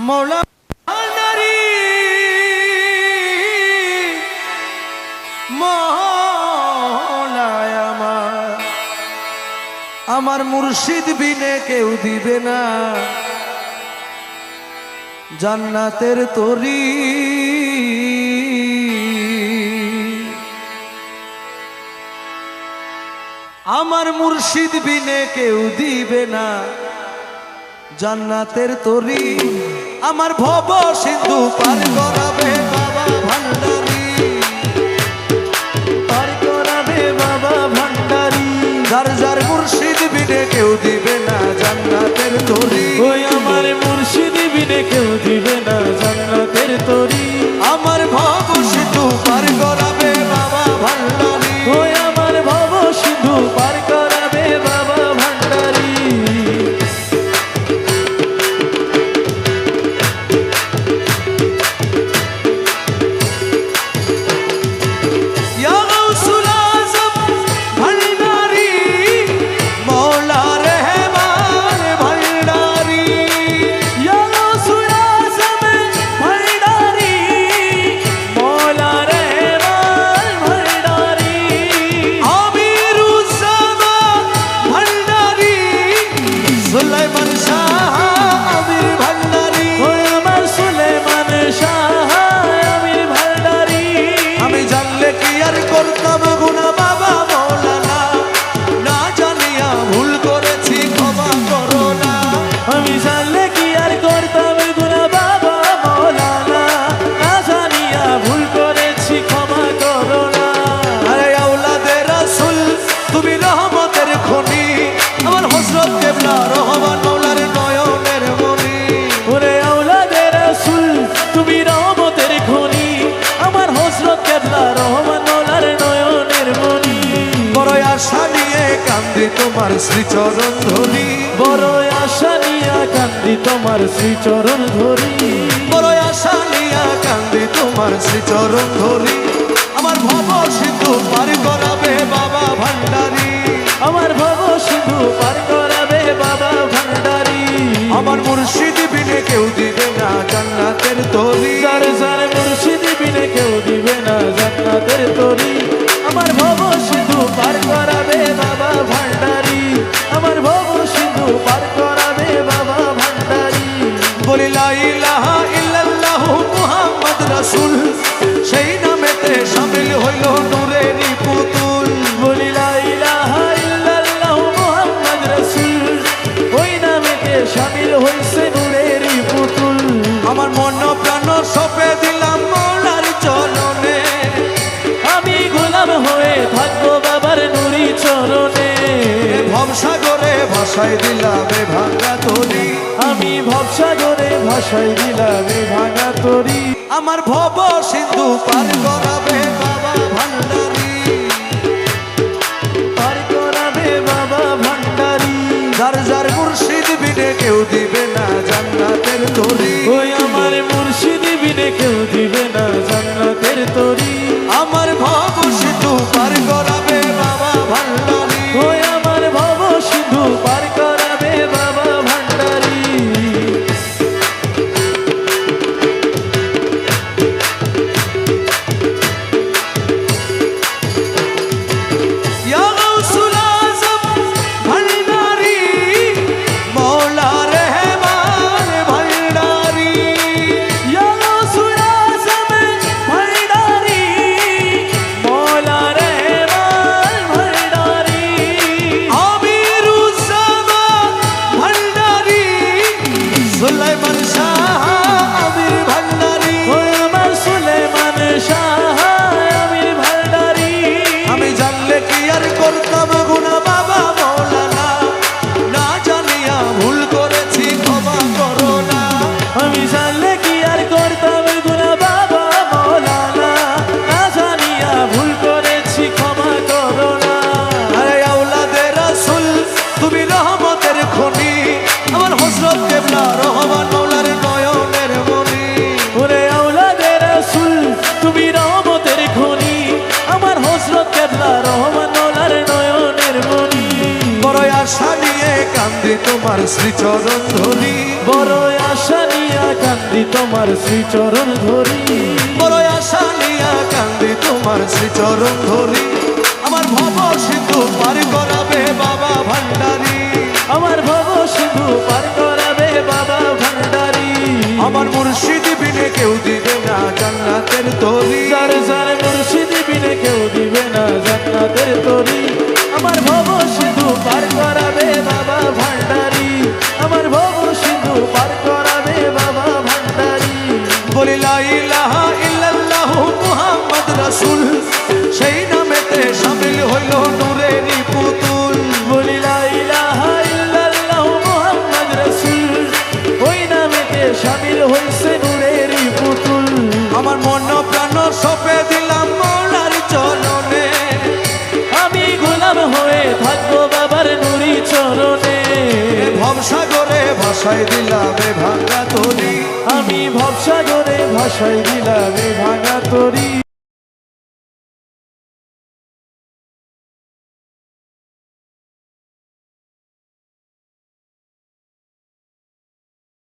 মৌলা ভান্ডারী মৌলায় আমার মুর্শিদ বিনে কেউ দিবে না জান্নাতের তরি। আমার মুর্শিদ বিনে কেউ দিবে না জান্নাতের তরি। আমার ভব সিন্ধু পার করাবে বাবা ভান্ডারী, পার করাবে বাবা ভান্ডারী। যার যার মুর্শিদ বিনে কেউ দিবে না জান্নাতের তরি। ওই আমার মুর্শিদ বিনে কেউ দিবে না জান্নাতের তরি। আমার ভব সিন্ধু পার করাবে বাবা ভান্ডারী, ওই আমার ভব সিন্ধু পার করাবে বাবা ভান্ডারী। তোমার শ্রীচরণ ধরি, বড় আশা নিয়া কান্দি তোমার শ্রীচরণ ধরি। বড় আশা নিয়া কান্দি তোমার শ্রীচরণ ধরি। আমার ভব সিন্ধু পার করাবে বাবা ভান্ডারী, আমার ভব সিন্ধু পার করাবে বাবা ভান্ডারী। আমার মুর্শিদ বিনে কেউ দিবে না জান্নাতের তরি। যার যার মুর্শিদ বিনে কেউ দিবে না জান্নাতের তরি। আমার ভব সিন্ধু পার করাবে বাবা ভান্ডারী, আমার ভব সিন্ধু পার করাবে বাবা ভান্ডারী। বলি লা ইলাহা ইল্লাল্লাহু মুহাম্মদ রাসূল, সেই নামেতে শামিল হইল নূরেরই পুতুল। বলি লা ইলাহা ইল্লাল্লাহু মুহাম্মদ রাসূল, ওই নামেতে শামিল হইছে নূরেরই পুতুল। আমার মন প্রাণ সঁপে দিলাম মৌলার চরণে, আমি গোলাম হয়ে থাকবো বাবার নুরি চরণে। ভবসাগরে ভাসাই দিলাম এ ভাঙা তরি, আমি ভবসাগরে ভাসাই দিলাম এ ভাঙা তরি। আমার ভব সিন্ধু পার করাবে বাবা ভান্ডারী, পার করাবে বাবা ভান্ডারী। যার যার মুর্শিদ বিনে কেউ দিবে না জান্নাতের তরি। ওই আমার মুর্শিদ বিনে কেউ দিবে না জান্নাতের তরি। আমার ভব সিন্ধু পার করাবে বাবা ভান্ডারী, ওই আমার ভব সিন্ধু পার করাবে বাবা ভান্ডারী। ইয়া গাউসুল আযম ভান্ডারী, মৌলা রহমান ভান্ডারী। ইয়া গাউসুল আযম ভান্ডারী, মৌলা রহমান ভান্ডারী। আমিরুজ্জামা ভান্ডারী, সুলাইমান শাহ আমির ভান্ডারী। ওই আমার সুলেমান শাহ আমির ভান্ডারী। আমি জানলে কি আর করতাম গুনাহ বাবা মৌলানা, না জানিয়া ভুল করেছি ক্ষমা করো না। আমি জানলে কি আর করতাম গুনাহ বাবা মৌলানা, না জানিয়া ভুল করেছি ক্ষমা করো না। আরে আওলাদে রাসূল তুমি রহমতের খনি, আমার হযরত কিবলা রহমান মৌলার নয়নের মনি। ওরে আওলাদে রাসূল তুমি রহমতের খনি, আমার হযরত কিবলা রহমান মৌলার নয়নের মনি। বড় আশা নিয়ে কান্দি তোমার শ্রীচরণ ধরি, বড় আশা নিয়া কান্দি তোমার শ্রীচরণ ধরি বড় আশা নিয়া কান্দি তোমার শ্রীচরণ ধরি আমার ভব সিন্ধু পার করাবে বাবা ভান্ডারী আমার ভব সিন্ধু পার করাবে বাবা ভান্ডারী আমার মুর্শিদ বিনে কেউ দিবে না জান্নাতের তরি যার যার মুর্শিদ বিনে কেউ দিবে না জান্নাতের তরি আমার ভব সিন্ধু পার করাবে বাবা ভান্ডারী আমার ভব সিন্ধু পার করাবে বাবা ভান্ডারী বলি লা ইলাহা ইল্লাল্লাহু মুহাম্মদ রাসূল সেই নামেতে শামিল হইল নূরেরই পুতুল বলি লা ইলাহা ইল্লাল্লাহু মুহাম্মদ রাসূল ওই নামেতে শামিল হইছে নূরেরই পুতুল আমার মন প্রাণ সপে দিলাম মৌলার চরণে আমি গোলাম হয়ে থাকবো বাবার নুরি চরণে ভবসাগরে ভাসাই দিলাম এ ভাঙা তরি আমি ভবসাগরে ভাসাই দিলাম এ ভাঙা তরি